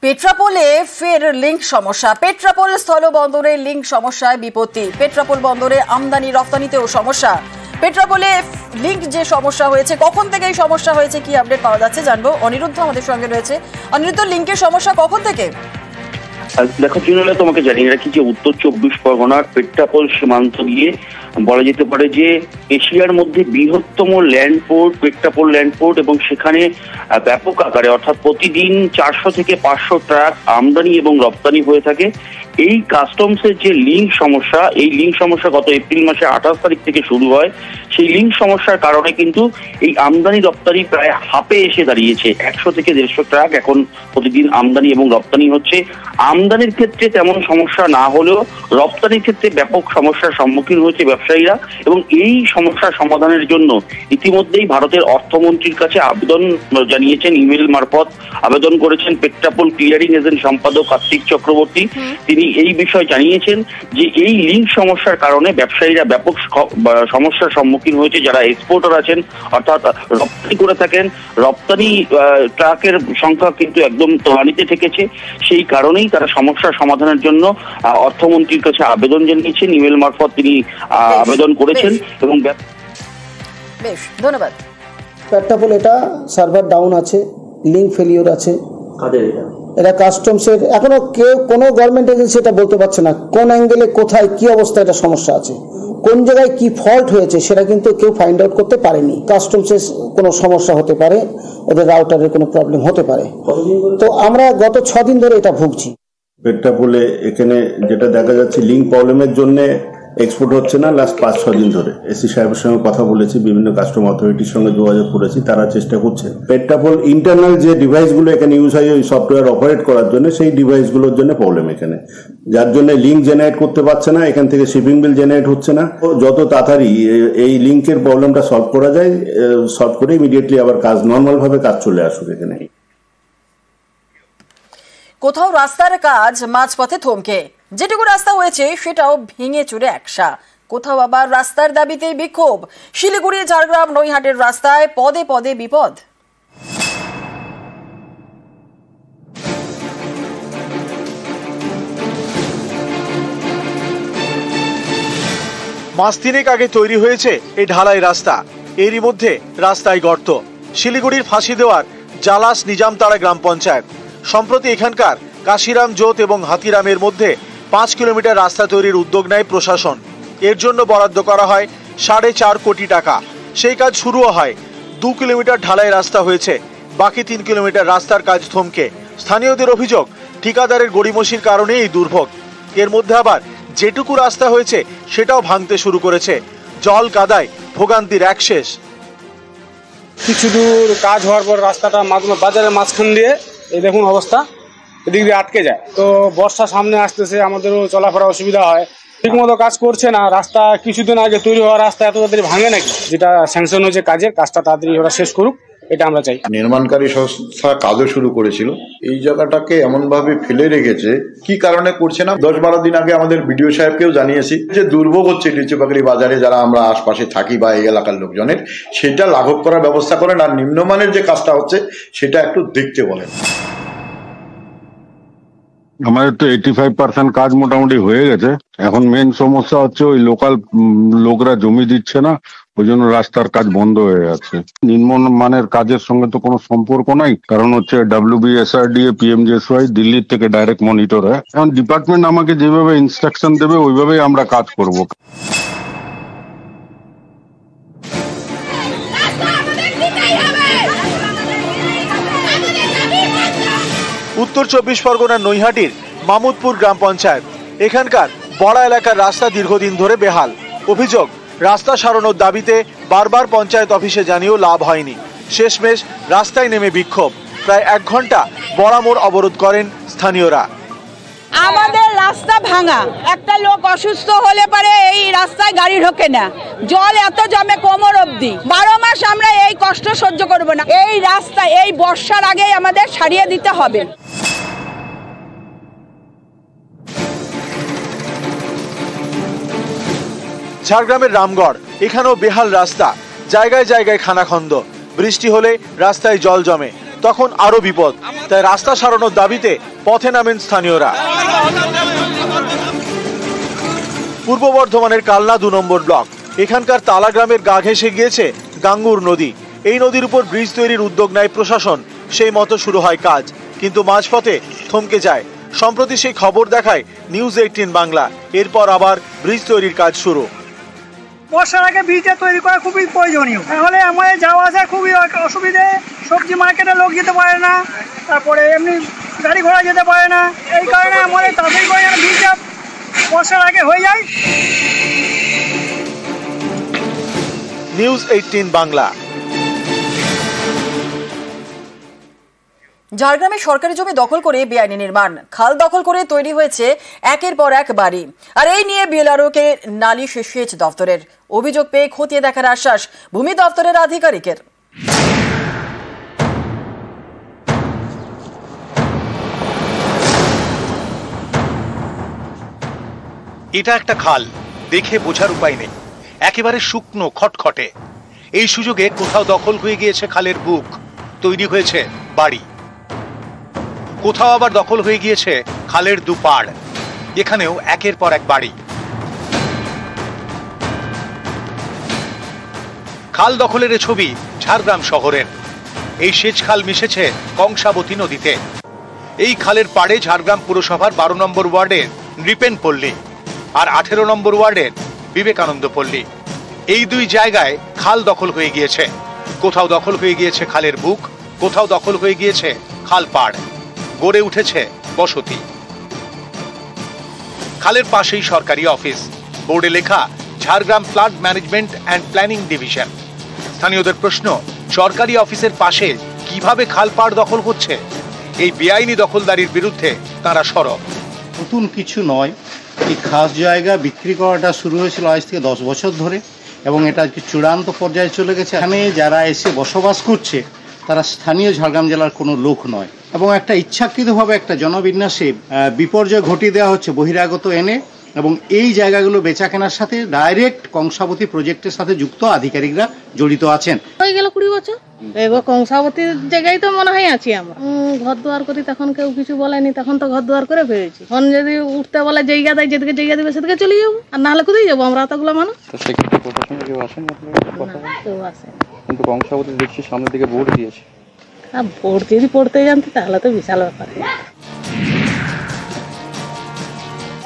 পেট্রাপোলে ফের লিঙ্ক সমস্যা। পেট্রাপোল স্থলবন্দরে লিঙ্ক সমস্যায় বিপত্তি। পেট্রাপোল বন্দরে আমদানি রপ্তানিতেও সমস্যা। পেট্রাপোলে লিঙ্ক যে সমস্যা হয়েছে, কখন থেকে এই সমস্যা হয়েছে, কি আপডেট পাওয়া যাচ্ছে জানবো। অনিরুদ্ধ আমাদের সঙ্গে রয়েছে। অনিরুদ্ধ, লিঙ্কের সমস্যা কখন থেকে? দেখো জুনেলা, তোমাকে জানিয়ে রাখি যে উত্তর 24 পরগনার পেট্রাপোল সীমান্ত দিয়ে বলা যেতে পারে যে এশিয়ার মধ্যে বৃহত্তম land port Petrapole land port, এবং সেখানে ব্যাপক আকারে অর্থাৎ প্রতিদিন 400 থেকে 500 ট্রাক আমদানি এবং রপ্তানি হয়ে থাকে। এই কাস্টমসের যে লিঙ্ক সমস্যা, এই লিঙ্ক সমস্যা গত এপ্রিল মাসে 28 তারিখ থেকে শুরু হয়। সেই লিঙ্ক সমস্যার কারণে কিন্তু এই আমদানি রপ্তানি প্রায় হাফে এসে দাঁড়িয়েছে। 100 থেকে 150 ট্রাক এখন প্রতিদিন আমদানি এবং রপ্তানি হচ্ছে। আমদানির ক্ষেত্রে তেমন সমস্যা না হলেও রপ্তানির ক্ষেত্রে ব্যাপক সমস্যার সম্মুখীন হয়েছে ব্যবসায়ীরা, এবং এই সমস্যার সমাধানের জন্য ইতিমধ্যেই ভারতের অর্থমন্ত্রীর কাছে আবেদন জানিয়েছেন, ইমেল মারফত আবেদন করেছেন পেট্রাপোল ক্লিয়ারিং এজেন্ট সম্পাদক কার্তিক চক্রবর্তী। তিনি এই বিষয় জানিয়েছেন যে এই লিঙ্ক সমস্যার কারণে ব্যবসায়ীরা ব্যাপক সমস্যার সম্মুখীন হয়েছে। যারা এক্সপোর্টার আছেন, অর্থাৎ রপ্তানি করে থাকেন, রপ্তানি ট্রাকের সংখ্যা কিন্তু একদম তলানিতে ঠেকেছে। সেই কারণেই তারা সমস্যার সমাধানের জন্য অর্থমন্ত্রীর কাছে আবেদন জানিয়েছেন, ইমেল মারফত তিনি আবেদন করেছেন। এবং বেশ, ধন্যবাদ। পেট্রাপোল এটা সার্ভার ডাউন আছে, লিঙ্ক ফেলিওর আছে। এটা কাস্টমসের, এখনো কেউ কোনো গভর্নমেন্ট এজেন্সি এটা বলতে পারছে না কোন অ্যাঙ্গেলে কোথায় কি অবস্থা এটা সমস্যা আছে, কোন জায়গায় কি ফল্ট হয়েছে সেটা কিন্তু কেউ ফাইন্ড আউট করতে পারেনি। কাস্টমসের কোনো সমস্যা হতে পারে, ওদের রাউটারের কোনো প্রবলেম হতে পারে। তো আমরা গত 6 দিন ধরে এটা ভুগছি। পেট্রাপোলে এখানে যেটা দেখা যাচ্ছে, লিঙ্ক প্রবলেমের জন্য এক্সপোর্ট হচ্ছে না। লাস্ট 5-6 দিন ধরে এসি সাহেবের সঙ্গে কথা বলেছি, বিভিন্ন কাস্টম অথরিটির সঙ্গে যোগাযোগ করেছি, তারা চেষ্টা করছে। পেট্রাপোল ইন্টারনাল যে ডিভাইসগুলো এখানে ইউজ হয় ওই সফটওয়্যার অপারেট করার জন্য, সেই ডিভাইসগুলোর জন্য প্রবলেম এখানে, যার জন্য লিঙ্ক জেনারেট করতে পারছে না, এখান থেকে শিপিং বিল জেনারেট হচ্ছে না। যত তাড়াতাড়ি এই লিঙ্কের প্রবলেমটা সলভ করা যায়, সলভ করে ইমিডিয়েটলি আবার কাজ নর্মাল ভাবে কাজ চলে আসুক এখানে। কোথাও রাস্তার কাজ মাঝপথে থমকে, যেটুকু রাস্তা হয়েছে সেটাও ভেঙে চুরে একসা। কোথাও আবার রাস্তার দাবিতে বিক্ষোভ। শিলিগুড়ি, ঝাড়গ্রাম, নৈহাটের রাস্তায় পদে পদে বিপদ। মাস 3 আগে তৈরি হয়েছে এই ঢালাই রাস্তা, এরই মধ্যে রাস্তায় গর্ত। শিলিগুড়ির ফাঁসি দেওয়ার জালাস নিজামতাড়া গ্রাম পঞ্চায়েত সম্প্রতি এখানকার কাশিরাম জোত এবং হাতিরামের মধ্যে 5 কিলোমিটার রাস্তা তৈরির উদ্যোগ নেয় প্রশাসন। এর জন্য বরাদ্দ করা হয় 4.5 কোটি টাকা। সেই কাজ শুরুও হয়। 2 কিলোমিটার ঢালাই রাস্তা হয়েছে, বাকি 3 কিলোমিটার রাস্তার কাজ থমকে। স্থানীয়দের অভিযোগ, ঠিকাদারের গড়িমসির কারণে এই দুর্ভোগ। এর মধ্যে আবার যেটুকু রাস্তা হয়েছে সেটাও ভাঙতে শুরু করেছে। জল কাদায় ভোগান্তির এক শেষ। কিছু দূর কাজ হওয়ার পর রাস্তাটা বাজারের মাঝখান দিয়ে এই দেখুন অবস্থা, এদিক দিয়ে আটকে যায়। তো বর্ষা সামনে আসতেছে, আমাদেরও চলাফেরা অসুবিধা হয়। ঠিক মতো কাজ করছে না। রাস্তা কিছুদিন আগে তৈরি হওয়া রাস্তা এত তাড়াতাড়ি ভাঙে নাকি? যেটা স্যাংশন হয়েছে কাজের, কাজটা তাড়াতাড়ি ওরা শেষ করুক, এটা আমরা চাই। নির্মাণকারী সংস্থা কাজও শুরু করেছিল, এই জায়গাটাকে এমন ভাবে ফেলে রেখেছে, কি কারণে করছে না। 10-12 দিন আগে আমাদের বিডিও সাহেবকেও জানিয়েছি যে দুর্ভোগ হচ্ছে লিচুপাকড়ি বাজারে, যারা আমরা আশপাশে থাকি বা এই এলাকার লোকজনের, সেটা লাঘব করার ব্যবস্থা করেন, আর নিম্নমানের যে কাজটা হচ্ছে সেটা একটু দেখতে বলেন। আমাদের তো 85% কাজ মোটামুটি হয়ে গেছে। এখন মেন সমস্যা হচ্ছে ওই লোকাল লোকরা জমি দিচ্ছে না, ওই জন্য রাস্তার কাজ বন্ধ হয়ে যাচ্ছে। নিম্নমানের কাজের সঙ্গে তো কোনো সম্পর্ক নাই, কারণ হচ্ছে WBSRDA PMJSY দিল্লির থেকে ডাইরেক্ট মনিটর হয়। এখন ডিপার্টমেন্ট আমাকে যেভাবে ইনস্ট্রাকশন দেবে ওইভাবেই আমরা কাজ করব। উত্তর 24 পরগনার নৈহাটির মামুদপুর গ্রাম পঞ্চায়েত, এখানকার বড়া এলাকার রাস্তা দীর্ঘদিন ধরে বেহাল। অভিযোগ, রাস্তা সারানোর দাবিতে বারবার পঞ্চায়েত অফিসে জানিয়েও লাভ হয়নি। শেষমেশ রাস্তায় নেমে বিক্ষোভ। প্রায় 1 ঘন্টা বড়া মোড় অবরোধ করেন স্থানীয়রা। আমাদের রাস্তা ভাঙা, একটা লোক অসুস্থ হলে পরে এই রাস্তায় গাড়ি ঢোকে না, জল এত জমে কোমর অবধি। 12 মাস আমরা এই কষ্ট সহ্য করব না। এই রাস্তা এই বর্ষার আগে আমাদের সারিয়ে দিতে হবে। ঝাড়গ্রামের রামগড়, এখানেও বেহাল রাস্তা, জায়গায় জায়গায় খানাখন্দ। বৃষ্টি হলে রাস্তায় জল জমে। তখন আরো বিপদ। তাই রাস্তা সারানোর দাবিতে পথে নামেন স্থানীয়রা। পূর্ব বর্ধমানের কালনা 2 নম্বর ব্লক, এখানকার তালা গ্রামের গা ঘেঁষে গিয়েছে গাঙ্গুর নদী। এই নদীর উপর ব্রিজ তৈরির উদ্যোগ নেয় প্রশাসন, সেই মতো শুরু হয় কাজ, কিন্তু মাঝপথে থমকে যায়। সম্প্রতি সেই খবর দেখায় নিউজ 18 বাংলা। এরপর আবার ব্রিজ তৈরির কাজ শুরু। বর্ষার আগে ব্রিজটা তৈরি করা খুবই প্রয়োজনীয়, তাহলে আমাদের যাওয়া আসা খুবই অসুবিধে। সবজি মার্কেটে লোক যেতে পারে না, তারপরে এমনি গাড়ি ঘোড়া যেতে পারে না। এই কারণে আমাদের তাড়াতাড়ি করে যেন ব্রিজটা বর্ষার আগে হয়ে যায়। নিউজ 18 বাংলা। ঝাড়গ্রামে সরকারি জমি দখল করে বেআইনি নির্মাণ, খাল দখল করে তৈরি হয়েছে একের পর এক বাড়ি। আর এই নিয়ে বিএলআরও-কে নালিশ সেচ দপ্তরের। অভিযোগ পেয়ে খতিয়ে দেখার আশ্বাস ভূমি দপ্তরের আধিকারিকের। এটা একটা খাল, দেখে বোঝার উপায় নেই, একেবারে শুকনো খটখটে। এই সুযোগে কোথাও দখল হয়ে গিয়েছে খালের বুক, তৈরি হয়েছে বাড়ি। কোথাও আবার দখল হয়ে গিয়েছে খালের দুপাড়, এখানেও একের পর এক বাড়ি। খাল দখলের ছবি ঝাড়গ্রাম শহরের। এই সেচ খাল মিশেছে কংসাবতী নদীতে। এই খালের পাড়ে ঝাড়গ্রাম পুরসভার 12 নম্বর ওয়ার্ডের নৃপেন পল্লী আর 18 নম্বর ওয়ার্ডের বিবেকানন্দ পল্লী। এই দুই জায়গায় খাল দখল হয়ে গিয়েছে। কোথাও দখল হয়ে গিয়েছে খালের বুক, কোথাও দখল হয়ে গিয়েছে খাল পাড়, গড়ে উঠেছে বসতি। খালের পাশেই সরকারি অফিস, বোর্ডে লেখা Jhargram flood management and planning division. স্থানীয়দের প্রশ্ন, সরকারি অফিসের পাশে কিভাবে খাল পাড় দখল হচ্ছে? এই বেআইনি দখলদারির বিরুদ্ধে তারা সরব। নতুন কিছু নয়, এই খাস জায়গা বিক্রি করাটা শুরু হয়েছিল আজ থেকে 10 বছর ধরে, এবং এটা আজকে চূড়ান্ত পর্যায়ে চলে গেছে। এখানে যারা এসে বসবাস করছে তারা স্থানীয় ঝাড়গ্রাম জেলার কোনো লোক নয়, এবং একটা ইচ্ছাকৃতভাবে একটা জনবিন্যাসে বিপর্যয় ঘটিয়ে দেওয়া হচ্ছে বহিরাগত এনে, এবং এই জায়গাগুলো বেচা কেনার সাথে ডাইরেক্ট কংসাবতী প্রজেক্টের সাথে যুক্ত আধিকারিকরা জড়িত আছেন। হয়ে গেল 20 বছর, এবার কংসাবতীর জায়গায় তো মনে হয় আছি আমরা। ঘর দুয়ার করি তখন কেউ কিছু বলেনি, তখন তো ঘর দুয়ার করে ফেলেছি। এখন যদি উঠতে বলে জায়গা দেয়, যেদিকে জায়গা দেবে সেদিকে চলে যাবো, আর নাহলে কোথায় যাবো আমরা এতগুলো মানুষ। কেউ আসেন, কিন্তু কংসাবতী দেখছি সামনের দিকে বোর্ড দিয়েছে। আর বোর্ড যদি পড়তে জানতে তাহলে তো বিশাল ব্যাপার।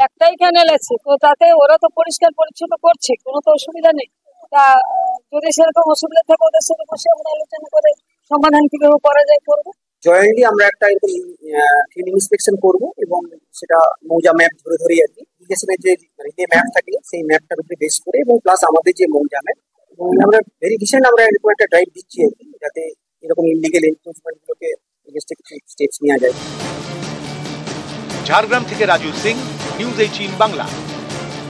একটাই ক্যানেল আছে, তো তাতে ওরা তো পরিষ্কার পরিচ্ছন্ন করছে, কোনো তো অসুবিধা নেই। তা যদি সেরকম অসুবিধা থাকে ওদের সাথে বসে আমরা আলোচনা করে সমাধান কিভাবে করা যায় করবো। জয়েন্টলি আমরা একটা ফিল্ড ইন্সপেকশন করব, এবং সেটা মৌজা ম্যাপ ধরে ধরে আর কি ইরিগেশনের যে ম্যাপ থাকে সেই ম্যাপটার উপরে বেস করে, এবং প্লাস আমাদের যে মৌজা ম্যাপ, এবং আমরা ভেরি রিসেন্ট আমরা এরকম একটা ড্রাইভ দিচ্ছি আর কি, যাতে এরকম ইলিগেল এনক্রোচমেন্ট গুলোকে স্টেপস নেওয়া যায়। ঝাড়গ্রাম থেকে রাজু সিং, নিউজ 18 বাংলা।